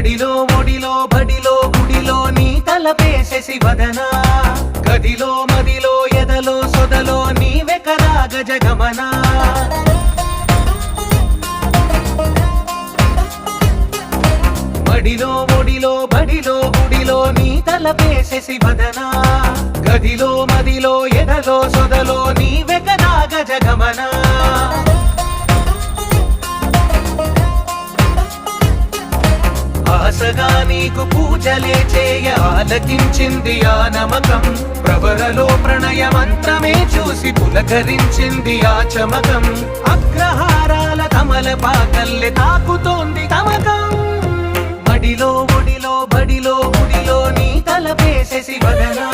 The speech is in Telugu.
మడిలో ఒడిలో బడిలో గుడిలో నీ తలపేసేసి వదనా గదిలో మదిలో ఎదలో సొదలో నీవే కదా గజగమనా మడిలో ఒడిలో బడిలో గుడిలో నీ తలపేసేసి వదనా గదిలో మదిలో ఎదలో సొదలో నీవే కదా గజగమనా ఆశగా నీకు పూజలే చేయ ఆలకించింది ఆ నమకం ప్రవరలో ప్రణయ మంత్రమే చూసి పులకరించింది ఆ చమకం అగ్రహారాల కమల పాకల్లె తాకుతోంది తమకం మడిలో ఒడిలో బడిలో గుడిలో నీ తలపేసేసి వదనా